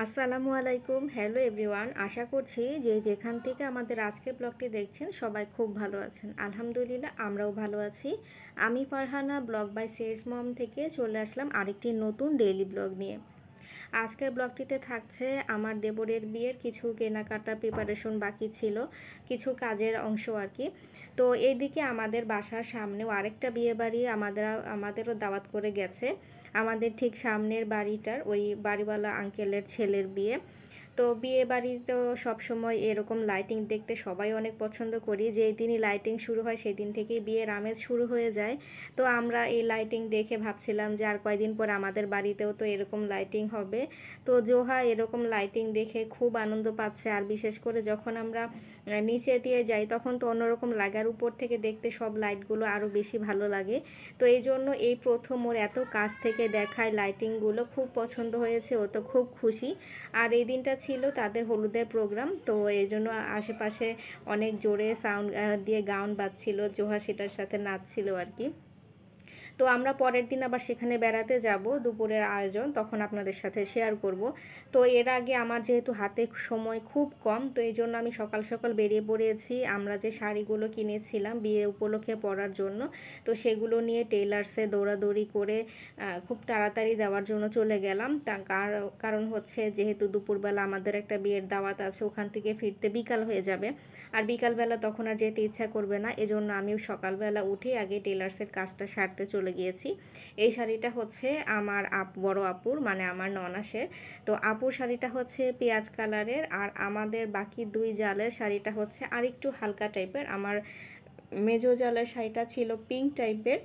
আসসালামু আলাইকুম। Hello everyone. আশা করছি যে যেখান থেকে আমাদের আজকের ব্লগটি দেখছেন সবাই খুব ভালো আছেন। আলহামদুলিল্লাহ আমরাও ভালো আছি। আমি ফারহানা ব্লগ বাই সেলস মম থেকে চলে আসলাম আরেকটি নতুন ডেইলি ব্লগ নিয়ে। আজকের ব্লগটিতে থাকছে আমার দেবরের বিয়ের কিছু কেনাকাটা প্রিপারেশন বাকি ছিল, কিছু কাজের অংশ আর কি। তো এইদিকে আমাদের বাসার সামনেও আরেকটা বিয়ে বাড়ি আমাদেরও দাওয়াত করে গেছে। আমাদের ঠিক সামনের বাড়িটার ওই বাড়িওয়ালা আঙ্কেলের ছেলের বিয়ে। তো বিয়ে বাড়ি তো সবসময় এরকম লাইটিং দেখতে সবাই অনেক পছন্দ করি। যেই দিনই লাইটিং শুরু হয় সেই দিন থেকেই বিয়ের আমেজ শুরু হয়ে যায়। তো আমরা এই লাইটিং দেখে ভাবছিলাম যে আর কয়দিন পর আমাদের বাড়িতেও তো এরকম লাইটিং হবে। তো জোহা এরকম লাইটিং দেখে খুব আনন্দ পাচ্ছে, আর বিশেষ করে যখন আমরা নিচে দিয়ে যাই তখন তো অন্যরকম লাগে, আর উপর থেকে দেখতে সব লাইটগুলো আরও বেশি ভালো লাগে। তো এই জন্য এই প্রথম ওর এত কাছ থেকে দেখায় লাইটিংগুলো খুব পছন্দ হয়েছে, ও তো খুব খুশি। আর এই দিনটা ছিল তাদের হলুদের প্রোগ্রাম, তো এই জন্য আশেপাশে অনেক জোরে সাউন্ড দিয়ে গান বাজছিল, জোহা সেটার সাথে নাচছিল আর কি। তো আমরা পরের দিন আবার সেখানে বেড়াতে যাব, দুপুরের আয়োজন তখন আপনাদের সাথে শেয়ার করব। তো এর আগে আমার যেহেতু হাতে সময় খুব কম, তো এই জন্য আমি সকাল সকাল বেরিয়ে পড়েছি। আমরা যে শাড়িগুলো কিনেছিলাম বিয়ে উপলক্ষে পরার জন্য, তো সেগুলো নিয়ে টেলার্সে দৌড়াদৌড়ি করে খুব তাড়াতাড়ি দেওয়ার জন্য চলে গেলাম। কারণ হচ্ছে যেহেতু দুপুরবেলা আমাদের একটা বিয়ের দাওয়াত আছে, ওখান থেকে ফিরতে বিকাল হয়ে যাবে, আর বিকালবেলা তখন আর যেতে ইচ্ছা করবে না। এজন্য আমিও সকালবেলা উঠে আগে টেলার্সের কাজটা সারতে চলে গিয়েছি। এই শাড়িটা হচ্ছে আমার বড় আপুর, মানে আমার ননাসের। তো আপুর শাড়িটা হচ্ছে পেঁয়াজ কালারের, আর আমাদের বাকি দুই জালের শাড়িটা হচ্ছে আরেকটু হালকা টাইপের। আমার মেজো জালের শাড়িটা ছিল পিঙ্ক টাইপের,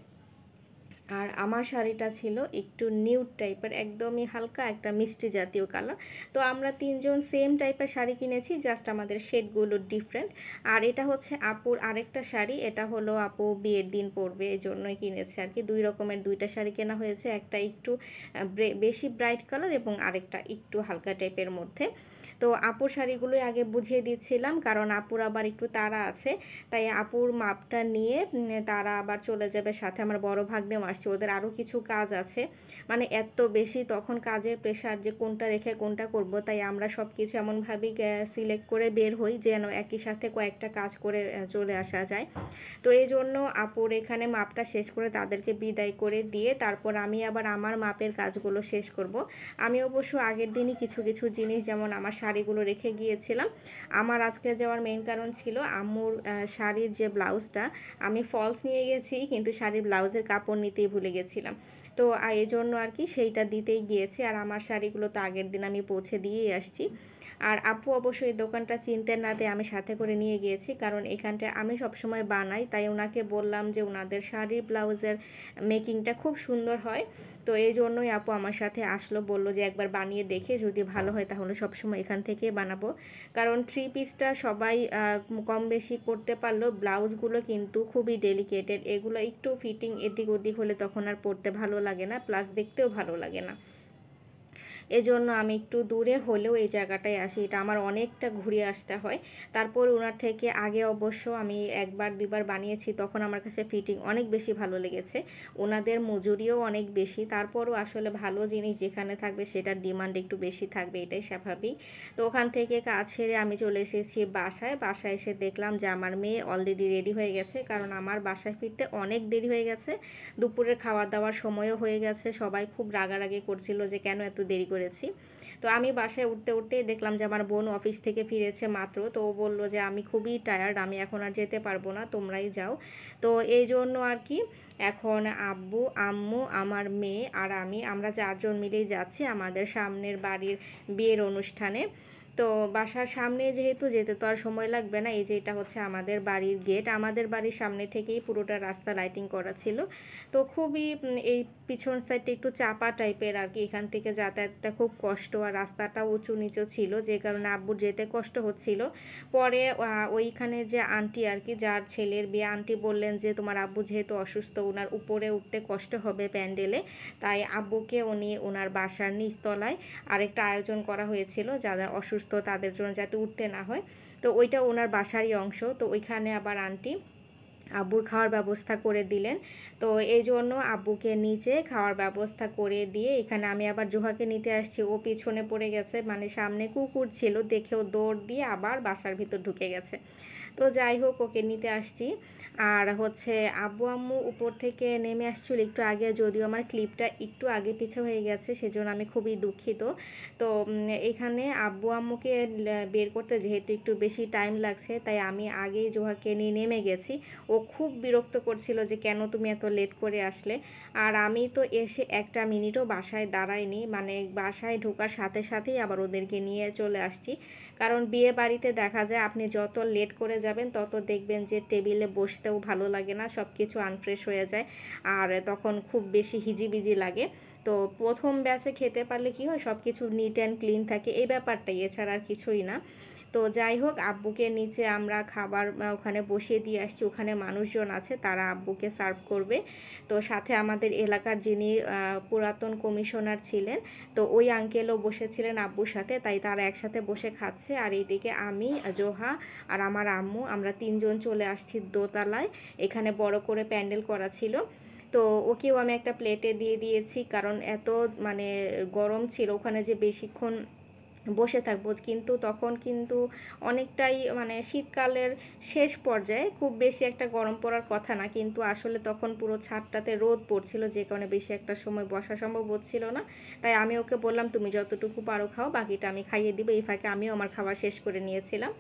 আর আমার শাড়িটা ছিল একটু নিউড টাইপের, একদমই হালকা একটা মিষ্টি জাতীয় কালার। তো আমরা তিনজন সেম টাইপের শাড়ি কিনেছি, জাস্ট আমাদের শেডগুলো ডিফারেন্ট। আর এটা হচ্ছে আপুর আরেকটা শাড়ি, এটা হলো আপু বিয়ের দিন পরবে, এই জন্যই কিনেছে আর কি। দুই রকমের দুইটা শাড়ি কেনা হয়েছে, একটা একটু বেশি ব্রাইট কালার এবং আরেকটা একটু হালকা টাইপের মধ্যে। তো আপুর শাড়িগুলোই আগে বুঝিয়ে দিচ্ছিলাম, কারণ আপুর আবার একটু তাড়া আছে, তাই আপুর মাপটা নিয়ে তারা আবার চলে যাবে। সাথে আমার বড় ভাগ্নেও আসছে, ওদের আরও কিছু কাজ আছে। মানে এত বেশি তখন কাজের প্রেশার যে কোনটা রেখে কোনটা করব, তাই আমরা সব কিছু এমনভাবেই সিলেক্ট করে বের হই যেন একই সাথে কয়েকটা কাজ করে চলে আসা যায়। তো এই জন্য আপুর এখানে মাপটা শেষ করে তাদেরকে বিদায় করে দিয়ে তারপর আমি আবার আমার মাপের কাজগুলো শেষ করব। আমি অবশ্য আগের দিনই কিছু কিছু জিনিস, যেমন আমার শাড়িগুলো রেখে গিয়েছিলাম। আমার আজকে যাওয়ার মেইন কারণ ছিল আম্মুর শাড়ির যে ব্লাউজটা, আমি ফলস নিয়ে গেছি কিন্তু শাড়ির ব্লাউজের কাপড় নিতেই ভুলে গেছিলাম। তো এই জন্য আর কি সেইটা দিতেই গিয়েছি, আর আমার শাড়িগুলো তো আগের দিন আমি পৌঁছে দিয়েই আসছি। আর আপু অবশ্যই এই দোকানটা চিনতেন না, তাই আমি সাথে করে নিয়ে গিয়েছি, কারণ এখানটায় আমি সবসময় বানাই, তাই ওনাকে বললাম যে ওনাদের শাড়ির ব্লাউজের মেকিংটা খুব সুন্দর হয়। তো এই জন্যই আপু আমার সাথে আসলো, বলল যে একবার বানিয়ে দেখে যদি ভালো হয় তাহলে সবসময় এখান থেকে বানাবো। কারণ থ্রি পিসটা সবাই কম বেশি করতে পারলেও ব্লাউজগুলো কিন্তু খুবই ডেলিকেটেড, এগুলো একটু ফিটিং এদিক ওদিক হলে তখন আর পরতে ভালো লাগে না, প্লাস দেখতেও ভালো লাগে না। এজন্য আমি একটু দূরে হলেও এই জায়গাটায় আসি, এটা আমার অনেকটা ঘুরে আসতে হয়। তারপর ওনার থেকে আগে অবশ্য আমি একবার দুবার বানিয়েছি, তখন আমার কাছে ফিটিং অনেক বেশি ভালো লেগেছে। ওনাদের মজুরিও অনেক বেশি, তারপরও আসলে ভালো জিনিস যেখানে থাকবে সেটার ডিমান্ড একটু বেশি থাকবে, এটাই স্বাভাবিক। তো ওখান থেকে কাজ সেরে আমি চলে এসেছি বাসায় এসে দেখলাম যে আমার মেয়ে অলরেডি রেডি হয়ে গেছে, কারণ আমার বাসায় ফিরতে অনেক দেরি হয়ে গেছে। দুপুরের খাওয়া দাওয়ার সময়ও হয়ে গেছে, সবাই খুব রাগারাগি করছিল যে কেন এত দেরি করেছি। তো আমি বাসায় উঠতে উঠতেই দেখলাম যে আমার বোন অফিস থেকে ফিরেছে মাত্র, তো ও বলল যে আমি খুবই টায়ার্ড, আমি এখন আর যেতে পারবো না, তোমরাই যাও। তো এই জন্য আর কি এখন আব্বু আম্মু আমার মেয়ে আর আমরা চারজন মিলেই যাচ্ছি আমাদের সামনের বাড়ির বিয়ের অনুষ্ঠানে। তো বাসার সামনে যেহেতু যেতে তো আর সময় লাগবে না, এই যে এটা হচ্ছে আমাদের বাড়ির গেট, আমাদের বাড়ির সামনে থেকেই পুরোটা রাস্তা লাইটিং করা ছিল। তো খুবই এই পিছন সাইডটা একটু চাপা টাইপের আর কি, এখান থেকে যাতায়াতটা খুব কষ্ট, আর রাস্তাটা উঁচু নিচু ছিল যে কারণে আব্বুর যেতে কষ্ট হচ্ছিল। পরে ওইখানে যে আন্টি আর কি, যার ছেলের বিয়ে, আন্টি বললেন যে তোমার আব্বু যেহেতু অসুস্থ, ওনার উপরে উঠতে কষ্ট হবে প্যান্ডেলে, তাই আব্বুকে উনি ওনার বাসার নিচতলায় আরেকটা আয়োজন করা হয়েছিল যারা অসুস্থ তাদের জন্য, যাতে উঠতে না হয়। তো ওইটা ওনার বাসারই অংশ, তো ওইখানে আবার আন্টি আব্বুর খাওয়ার ব্যবস্থা করে দিলেন। তো এই জন্য আব্বুকে নিচে খাওয়ার ব্যবস্থা করে দিয়ে এখানে আমি আবার জোহাকে নিতে আসছি, ও পিছনে পড়ে গেছে, মানে সামনে কুকুর ছিল দেখেও দৌড় দিয়ে আবার বাসার ভিতর ঢুকে গেছে। তো যাই হোক, ওকে নিতে আসছি। আর হচ্ছে আব্বু আম্মু উপর থেকে নেমে আসছিল একটু আগে, যদিও আমার ক্লিপটা একটু আগে পিছে হয়ে গেছে, সেজন্য আমি খুবই দুঃখিত। তো এখানে আব্বু আম্মুকে বের করতে যেহেতু একটু বেশি টাইম লাগছে, তাই আমি আগেই জোহাকে নিয়ে নেমে গেছি। ও খুব বিরক্ত করছিল যে কেন তুমি এত লেট করে আসলে। আর আমি তো এসে একটা মিনিটও বাসায় দাঁড়াইনি, মানে বাসায় ঢোকার সাথে সাথেই আবার ওদেরকে নিয়ে চলে আসছি। কারণ বিয়ে বাড়িতে দেখা যায় আপনি যত লেট করে যাবেন তত দেখবেন যে টেবিলে বসতেও ভালো লাগে না, সব কিছু আনফ্রেশ হয়ে যায়, আর তখন খুব বেশি হিজিবিজি লাগে। তো প্রথম ব্যাচে খেতে পারলে কি হয়, সব কিছু নিট অ্যান্ড ক্লিন থাকে, এই ব্যাপারটাই, এছাড়া আর কিছুই না। তো যাই হোক, আব্বুকে নিচে আমরা খাবার ওখানে বসিয়ে দিয়ে আসছি, ওখানে মানুষজন আছে তারা আব্বুকে সার্ভ করবে। তো সাথে আমাদের এলাকার যিনি পুরাতন কমিশনার ছিলেন, তো ওই আঙ্কেলও বসেছিলেন আব্বুর সাথে, তাই তারা একসাথে বসে খাচ্ছে। আর এইদিকে আমি, জোহা আর আমার আম্মু, আমরা তিনজন চলে আসছি দোতলায়, এখানে বড় করে প্যান্ডেল করা ছিল। তো ওকেও আমি একটা প্লেটে দিয়ে দিয়েছি, কারণ এত মানে গরম ছিল ওখানে যে বেশিক্ষণ বসে থাকবো, কিন্তু তখন কিন্তু অনেকটাই মানে শীতকালের শেষ পর্যায়ে, খুব বেশি একটা গরম পড়ার কথা না, কিন্তু আসলে তখন পুরো ছাদটাতে রোদ পড়ছিল, যে কারণে বেশি একটা সময় বসা সম্ভব হচ্ছিল না। তাই আমি ওকে বললাম তুমি যতটুকু পারো খাও, বাকিটা আমি খাইয়ে দিব। এই ফাঁকে আমিও আমার খাওয়া শেষ করে নিয়েছিলাম।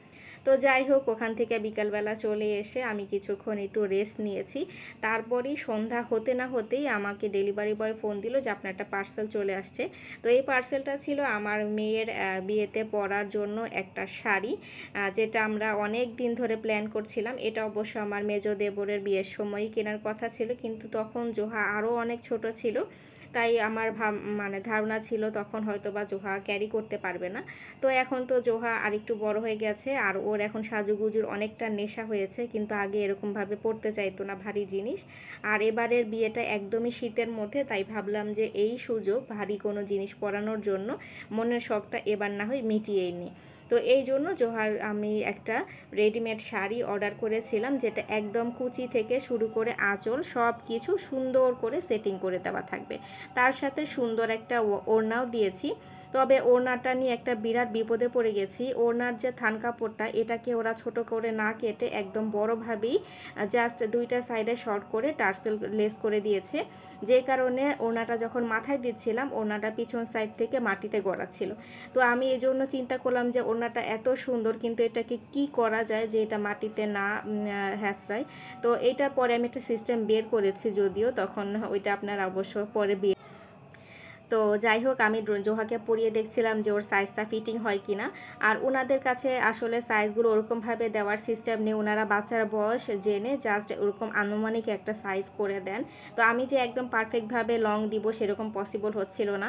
তো যাই হোক, ওখান থেকে বিকালবেলা চলে এসে আমি কিছুক্ষণ একটু রেস্ট নিয়েছি। তারপরেই সন্ধ্যা হতে না হতেই আমাকে ডেলিভারি বয় ফোন দিল যে আপনার একটা পার্সেল চলে আসছে। তো এই পার্সেলটা ছিল আমার মেয়ের বিয়েতে পরার জন্য একটা শাড়ি, যেটা আমরা অনেক দিন ধরে প্ল্যান করছিলাম। এটা অবশ্য আমার মেজো দেবরের বিয়ের সময়ই কেনার কথা ছিল, কিন্তু তখন জোহা আরও অনেক ছোট ছিল, তাই আমার মানে ধারণা ছিল তখন হয়তো বা জোহা ক্যারি করতে পারবে না। তো এখন তো জোহা আরেকটু বড় হয়ে গেছে, আর ওর এখন সাজুগুজুর অনেকটা নেশা হয়েছে, কিন্তু আগে এরকমভাবে পড়তে চাইতো না ভারী জিনিস। আর এবারের বিয়েটা একদমই শীতের মধ্যে, তাই ভাবলাম যে এই সুযোগ ভারী কোনো জিনিস পরানোর জন্য মনের শখটা এবার না হয় মিটিয়েই নিই। তো এই জন্য জোহার আমি একটা রেডিমেড শাড়ি অর্ডার করেছিলাম, যেটা একদম কুচি থেকে শুরু করে আঁচল সব কিছু সুন্দর করে সেটিং করে দেওয়া থাকবে, তার সাথে সুন্দর একটা ওড়নাও দিয়েছি। তবে ওড়নাটা নিয়ে একটা বিরাট বিপদে পড়ে গেছি। ওড়নার যে থান কাপড়টা, এটাকে ওরা ছোট করে না কেটে একদম বড়ভাবেই জাস্ট দুইটা সাইডে শর্ট করে টার্সেল লেস করে দিয়েছে, যে কারণে ওড়নাটা যখন মাথায় দিচ্ছিলাম ওড়নাটা পিছন সাইড থেকে মাটিতে গড়াচ্ছিল। তো আমি এই জন্য চিন্তা করলাম যে ওড়নাটা এত সুন্দর, কিন্তু এটাকে কি করা যায় যে এটা মাটিতে না হ্যাঁচড়ায়। তো এইটার পরে আমি একটা সিস্টেম বের করেছি, যদিও তখন ওইটা আপনারা অবশ্য পরে তো যাই হোক, আমি জোহাকে পরিয়ে দেখছিলাম যে ওর সাইজটা ফিটিং হয় কি না। আর ওনাদের কাছে আসলে সাইজগুলো ওরকমভাবে দেওয়ার সিস্টেম নেই, ওনারা বাচ্চার বয়স জেনে জাস্ট ওরকম আনুমানিক একটা সাইজ করে দেন। তো আমি যে একদম পারফেক্টভাবে লং দিব সেরকম পসিবল হচ্ছিল না।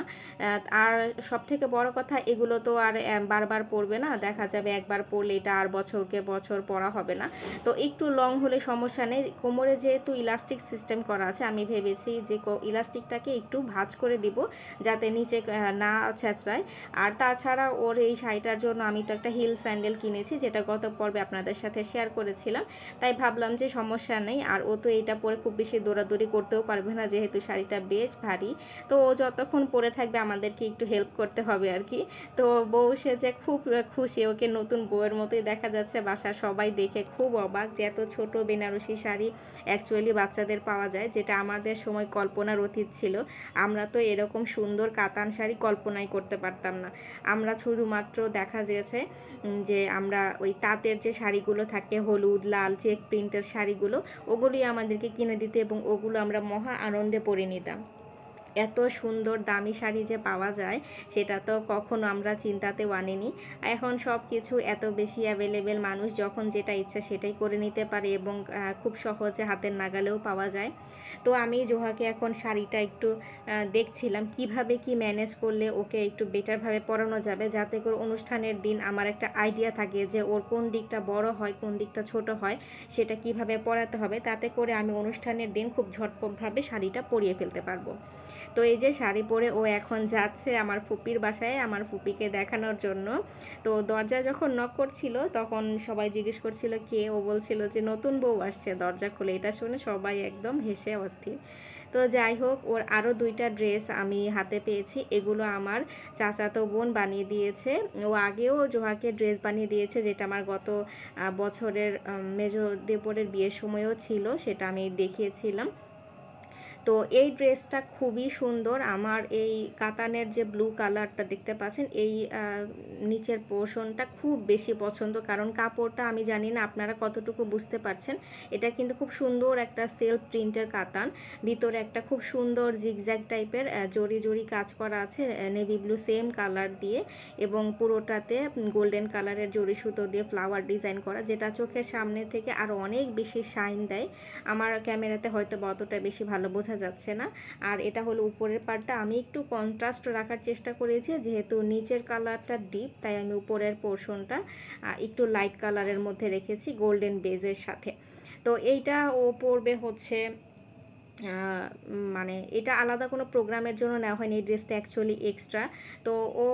আর সবথেকে বড় কথা, এগুলো তো আর বারবার পরবে না, দেখা যাবে একবার পরলে এটা আর বছরকে বছর পরা হবে না। তো একটু লং হলে সমস্যা নেই। কোমরে যেহেতু ইলাস্টিক সিস্টেম করা আছে, আমি ভেবেছি যে ইলাস্টিকটাকে একটু ভাঁজ করে দিব যাতে নিচে না ছেঁচড়ায়। আর তাছাড়া ওর এই শাড়িটার জন্য আমি তো একটা হিল স্যান্ডেল কিনেছি, যেটা গত পর্বে আপনাদের সাথে শেয়ার করেছিলাম, তাই ভাবলাম যে সমস্যা নেই। আর ও তো এইটা পরে খুব বেশি দৌড়াদৌড়ি করতেও পারবে না, যেহেতু শাড়িটা বেশ ভারী। তো ও যতক্ষণ পরে থাকবে আমাদেরকে একটু হেল্প করতে হবে আর কি। তো বউ সেজে খুব খুশি, ওকে নতুন বউয়ের মতোই দেখা যাচ্ছে। বাসার সবাই দেখে খুব অবাক যে এত ছোট বেনারসি শাড়ি অ্যাকচুয়ালি বাচ্চাদের পাওয়া যায়, যেটা আমাদের সময় কল্পনার অতীত ছিল। আমরা তো এরকম সুন্দর কাতান শাড়ি কল্পনাই করতে পারতাম না। আমরা শুধুমাত্র দেখা গেছে যে আমরা ওই তাঁতের যে শাড়িগুলো থাকে হলুদ লাল চেক প্রিন্টের শাড়িগুলো, ওগুলোই আমাদেরকে কিনে দিতে এবং ওগুলো আমরা মহা আনন্দে পরে নিতাম। এত সুন্দর দামি শাড়ি যে পাওয়া যায় সেটা তো কখনো আমরা চিন্তাতেও আনিনি। এখন সব কিছু এত বেশি অ্যাভেলেবেল, মানুষ যখন যেটা ইচ্ছা সেটাই করে নিতে পারে এবং খুব সহজে হাতের নাগালেও পাওয়া যায়। তো আমি জোহাকে এখন শাড়িটা একটু দেখছিলাম কিভাবে কি ম্যানেজ করলে ওকে একটু বেটারভাবে পরানো যাবে, যাতে করে অনুষ্ঠানের দিন আমার একটা আইডিয়া থাকে যে ওর কোন দিকটা বড় হয় কোন দিকটা ছোট হয়, সেটা কিভাবে পরাতে হবে, তাতে করে আমি অনুষ্ঠানের দিন খুব ঝটপটভাবে শাড়িটা পরিয়ে ফেলতে পারবো। তো এই যে শাড়ি পরে ও এখন যাচ্ছে আমার ফুপির বাসায় আমার ফুপিকে দেখানোর জন্য। তো দরজা যখন নক করছিল তখন সবাই জিজ্ঞেস করছিল কে, ও বলছিল যে নতুন বউ আসছে, দরজা খুলে। এটা শুনে সবাই একদম হেসে অস্থির। তো যাই হোক, ওর আরও 2টা ড্রেস আমি হাতে পেয়েছি। এগুলো আমার চাচাতো বোন বানিয়ে দিয়েছে। ও আগেও জোহাকে ড্রেস বানিয়ে দিয়েছে, যেটা আমার গত বছরের মেজো দেবরের বিয়ের সময়ও ছিল, সেটা আমি দেখিয়েছিলাম। তো এই ড্রেসটা খুবই সুন্দর। আমার এই কাতানের যে ব্লু কালারটা দেখতে পাচ্ছেন, এই নিচের পোর্শনটা খুব বেশি পছন্দ, কারণ কাপড়টা আমি জানি না আপনারা কতটুকু বুঝতে পারছেন। এটা কিন্তু খুব সুন্দর একটা সেলফ প্রিন্টের কাতান, ভিতরে একটা খুব সুন্দর জিগজ্যাগ টাইপের জরি জরি কাজ করা আছে নেভি ব্লু সেম কালার দিয়ে, এবং পুরোটাতে গোল্ডেন কালারের জরি সুতো দিয়ে ফ্লাওয়ার ডিজাইন করা, যেটা চোখের সামনে থেকে আরও অনেক বেশি শাইন দেয়। আমার ক্যামেরাতে হয়তো অতটা বেশি ভালো বোঝা যাচ্ছে না। আর এটা হলো উপরের পার্টটা, আমি একটু কন্ট্রাস্ট রাখার চেষ্টা করেছি, যেহেতু নিচের কালারটা ডিপ, তাই আমি উপরের পোর্শনটা একটু লাইট কালারের মধ্যে রেখেছি গোল্ডেন বেজের সাথে। তো এইটা ও পরবে হচ্ছে মানে এটা আলাদা কোনো প্রোগ্রামের জন্য নেওয়া হয়নি, এই ড্রেসটা অ্যাকচুয়ালি এক্সট্রা। তো ও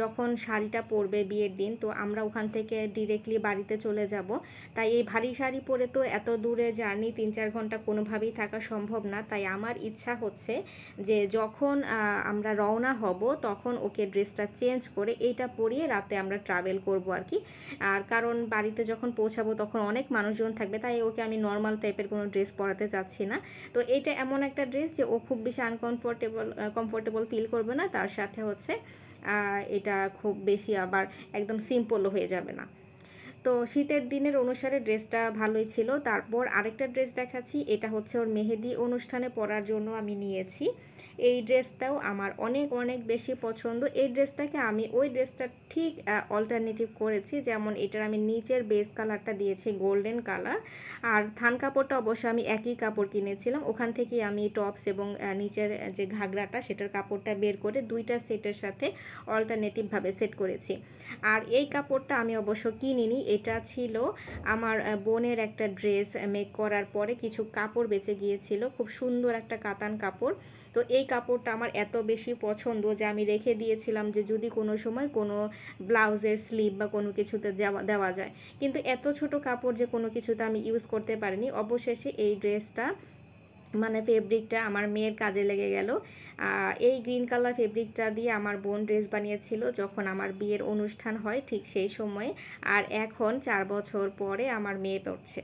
যখন শাড়িটা পরবে বিয়ের দিন, তো আমরা ওখান থেকে ডিরেক্টলি বাড়িতে চলে যাব। তাই এই ভারী শাড়ি পরে তো এত দূরে জার্নি 3-4 ঘন্টা কোনোভাবেই থাকা সম্ভব না। তাই আমার ইচ্ছা হচ্ছে যে যখন আমরা রওনা হব তখন ওকে ড্রেসটা চেঞ্জ করে এইটা পরিয়ে রাতে আমরা ট্রাভেল করব আর কি। আর কারণ বাড়িতে যখন পৌঁছাবো তখন অনেক মানুষজন থাকবে, তাই ওকে আমি নর্মাল টাইপের কোনো ড্রেস পরাতে চাচ্ছি না। তো এইটা এমন একটা ড্রেস যে ও খুব বেশি কমফোর্টেবল ফিল করবে না, তার সাথে হচ্ছে এটা খুব বেশি আবার একদম সিম্পলও হয়ে যাবে না। তো শীতের দিনের অনুসারে ড্রেসটা ভালোই ছিল। তারপর আরেকটা ড্রেস দেখাচ্ছি, এটা হচ্ছে ওর মেহেদি অনুষ্ঠানে পরার জন্য আমি নিয়েছি। এই ড্রেসটাও আমার অনেক অনেক বেশি পছন্দ। এই ড্রেসটাকে আমি ওই ড্রেসটা ঠিক অল্টারনেটিভ করেছি, যেমন এটার আমি নিচের বেস কালারটা দিয়েছি গোল্ডেন কালার, আর থান কাপড়টা অবশ্য আমি একই কাপড় কিনেছিলাম, ওখান থেকেই আমি টপস এবং নিচের যে ঘাগরাটা সেটার কাপড়টা বের করে 2টা সেটের সাথে অল্টারনেটিভভাবে সেট করেছি। আর এই কাপড়টা আমি অবশ্য কিনিনি, এটা ছিল আমার বোনের একটা ড্রেস মেক করার পরে কিছু কাপড় বেঁচে গিয়েছিল, খুব সুন্দর একটা কাতান কাপড়। তো এই কাপড়টা আমার এত বেশি পছন্দ যে আমি রেখে দিয়েছিলাম যে যদি কোনো সময় কোনো ব্লাউজের স্লিভ বা কোনো কিছুতে দেওয়া যায়, কিন্তু এত ছোট কাপড় যে কোনো কিছুতে আমি ইউজ করতে পারিনি। অবশেষে এই ড্রেসটা মানে ফেব্রিকটা আমার মেয়ের কাজে লেগে গেল। এই গ্রিন কালার ফেব্রিকটা দিয়ে আমার বোন ড্রেস বানিয়েছিল যখন আমার বিয়ের অনুষ্ঠান হয় ঠিক সেই সময়ে, আর এখন 4 বছর পরে আমার মেয়ে পড়ছে।